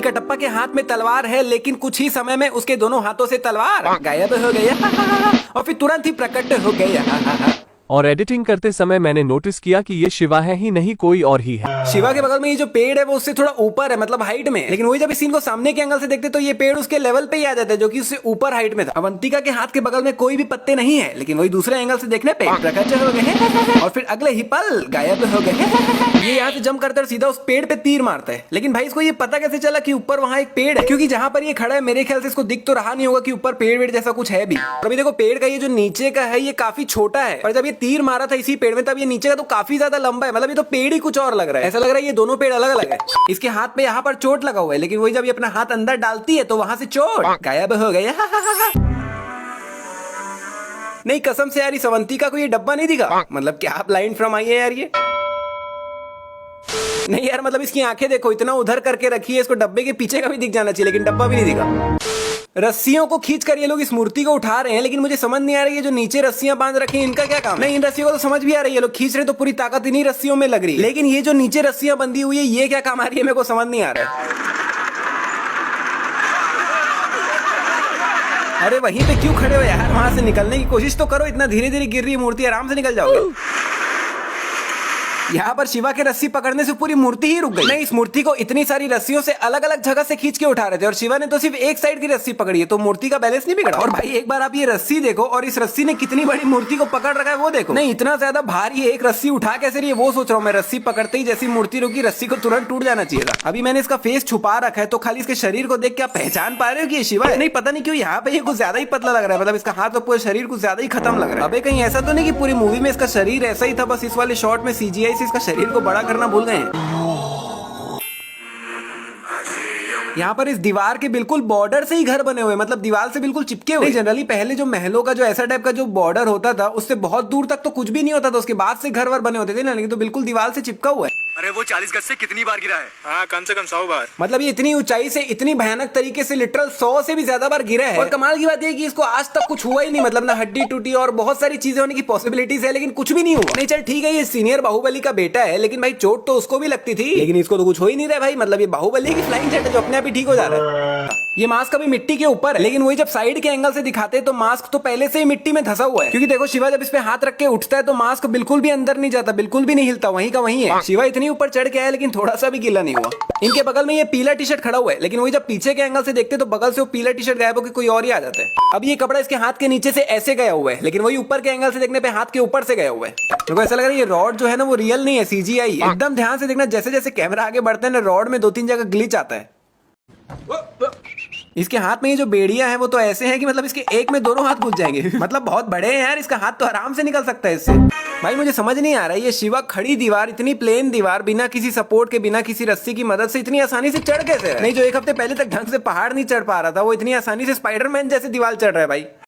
कटप्पा के हाथ में तलवार है, लेकिन कुछ ही समय में उसके दोनों हाथों से तलवार गायब हो गई और फिर तुरंत ही प्रकट हो गई। और एडिटिंग करते समय मैंने नोटिस किया कि ये शिवा है ही नहीं, कोई और ही है। शिवा के बगल में ये जो पेड़ है वो उससे थोड़ा ऊपर है, मतलब हाइट में, लेकिन वही जब इस सीन को सामने के एंगल से देखते तो ये पेड़ उसके लेवल पे ही आ जाता है, जो कि उससे ऊपर हाइट में था। अवंतिका के हाथ के बगल में कोई भी पत्ते नहीं है, लेकिन वही दूसरे एंगल से देखने पे प्रकट हो गए और फिर अगले ही पल गायब हो गए। ये यहाँ से जंप करते सीधा उस पेड़ पे तीर मारता है, लेकिन भाई इसको ये पता कैसे चला कि ऊपर वहाँ एक पेड़ है? क्योंकि जहाँ पर ये खड़ा है मेरे ख्याल से इसको दिख तो रहा नहीं होगा कि ऊपर पेड़ वेड़ जैसा कुछ है भी। और अभी देखो पेड़ का ये जो नीचे का है ये काफी छोटा है, और जब ये तीर मारा था इसी पेड़ में तब ये नीचे का तो काफी ज्यादा लंबा है, मतलब ये तो पेड़ ही कुछ और लग रहा है। ऐसा लग रहा है ये दोनों पेड़ अलग अलग है। इसके हाथ पे यहाँ पर चोट लगा हुआ है, लेकिन वही जब ये अपना हाथ अंदर डालती है तो वहां से चोट गायब हो गई। नहीं कसम से यार इस अवंतिका को ये डब्बा नहीं दिखा, मतलब क्या ब्लाइंड फ्रॉम आई है यार ये। नहीं यार मतलब इसकी आंखें देखो इतना उधर करके रखी है, इसको डब्बे के पीछे का भी दिख जाना चाहिए, लेकिन डब्बा भी नहीं दिखा। रस्सियों को खींचकर ये लोग इस मूर्ति को उठा रहे हैं, लेकिन मुझे समझ नहीं आ रही है जो नीचे रस्सियां बांध रखी हैं इनका क्या काम। नहीं इन रस्सियों को तो समझ भी आ रही है, लोग खींच रहे तो पूरी ताकत इन्हीं रस्सियों में लग रही है, लेकिन ये जो नीचे रस्सियां बंधी हुई है ये क्या काम आ रही है मेरे को समझ नहीं आ रहा है। अरे वहीं पे क्यों खड़े हो यार, वहां से निकलने की कोशिश तो करो, इतना धीरे धीरे गिर रही है मूर्ति, आराम से निकल जाओगे। यहाँ पर शिवा के रस्सी पकड़ने से पूरी मूर्ति ही रुक गई। नहीं इस मूर्ति को इतनी सारी रस्सियों से अलग अलग जगह से खींच के उठा रहे थे और शिवा ने तो सिर्फ एक साइड की रस्सी पकड़ी है, तो मूर्ति का बैलेंस नहीं बिगड़ा। और भाई एक बार आप ये रस्सी देखो और इस रस्सी ने कितनी बड़ी मूर्ति को पकड़ रखा है वो देखो। नहीं इतना ज्यादा भारी है, एक रस्सी उठा कैसे रही है वो सोच रहा हूँ मैं। रस्सी पकड़ते ही जैसी मूर्ति रुकी रस्सी को तुरंत टूट जाना चाहिए था। अभी मैंने इसका फेस छुपा रखा है तो खाली इसके शरीर को देख के आप पहचान पा रहे हो कि ये शिवा है? नहीं पता नहीं क्यों यहाँ पे ये कुछ ज्यादा ही पतला लग रहा है, मतलब इसका हाथ और पूरे शरीर कुछ ज्यादा ही खत्म लग रहा है। अबे कहीं ऐसा तो नहीं कि पूरी मूवी में इसका शरीर ऐसा ही था, बस इस वाले शॉट में सीजीआई से इसका शरीर को बड़ा करना भूल गए हैं। यहाँ पर इस दीवार के बिल्कुल बॉर्डर से ही घर बने हुए, मतलब दीवार से बिल्कुल चिपके हुए। जनरली पहले जो महलों का जो ऐसा टाइप का जो बॉर्डर होता था उससे बहुत दूर तक तो कुछ भी नहीं होता था, उसके बाद से घर वर बने होते थे ना, लेकिन तो बिल्कुल दीवार से चिपका हुआ है। अरे वो 40 गज से कितनी बार गिरा है? हाँ कम से कम 100 बार। मतलब ये इतनी ऊंचाई से इतनी भयानक तरीके से लिटरल 100 से भी ज्यादा बार गिरा है। और कमाल की बात है कि इसको आज तक कुछ हुआ ही नहीं, मतलब ना हड्डी टूटी और बहुत सारी चीजें होने की पॉसिबिलिटीज है, लेकिन कुछ भी नहीं हुआ। नहीं चल ठीक है ये सीनियर बाहुबली का बेटा है, लेकिन भाई चोट तो उसको भी लगती थी, लेकिन इसको तो कुछ हो ही नहीं रहा भाई। मतलब ये बाहुबली की फ्लाइंग जेट है जो अपने आप ही ठीक हो जा रहा है। ये मास्क अभी मिट्टी के ऊपर है, लेकिन वही जब साइड के एंगल से दिखाते हैं तो मास्क तो पहले से ही मिट्टी में धंसा हुआ है, क्योंकि देखो शिवा जब इस पे हाथ रख के उठता है तो मास्क बिल्कुल भी अंदर नहीं जाता, बिल्कुल भी नहीं हिलता, वहीं का वहीं है। शिवा इतनी ऊपर चढ़ के आया लेकिन थोड़ा सा भी गीला नहीं हुआ। इनके बगल में ये पीला टी शर्ट खड़ा हुआ है, लेकिन वही जब पीछे के एंगल से देखते तो बगल से वो पीला टी शर्ट गायब होकर कोई और ही आ जाता है। अब ये कपड़ा इसके हाथ के नीचे से ऐसे गया हुआ है, लेकिन वही ऊपर के एंगल से देखने पे हाथ के ऊपर से गया हुआ है। मेरे को ऐसा लग रहा है ये रॉड जो है ना वो रियल नहीं है, सीजीआई। एकदम ध्यान से देखना, जैसे जैसे कैमरा आगे बढ़ता है ना रॉड में 2-3 जगह ग्लिच आता है। इसके हाथ में ये जो बेड़ियां हैं वो तो ऐसे हैं कि मतलब इसके एक में दोनों हाथ घुस जाएंगे। मतलब बहुत बड़े हैं यार, इसका हाथ तो आराम से निकल सकता है इससे। भाई मुझे समझ नहीं आ रहा है ये शिवा खड़ी दीवार, इतनी प्लेन दीवार, बिना किसी सपोर्ट के बिना किसी रस्सी की मदद से इतनी आसानी से चढ़ कैसे रहा है? नहीं जो एक हफ्ते पहले तक ढंग से पहाड़ नहीं चढ़ पा रहा था वो इतनी आसानी से स्पाइडरमैन जैसे दीवार चढ़ रहा है भाई।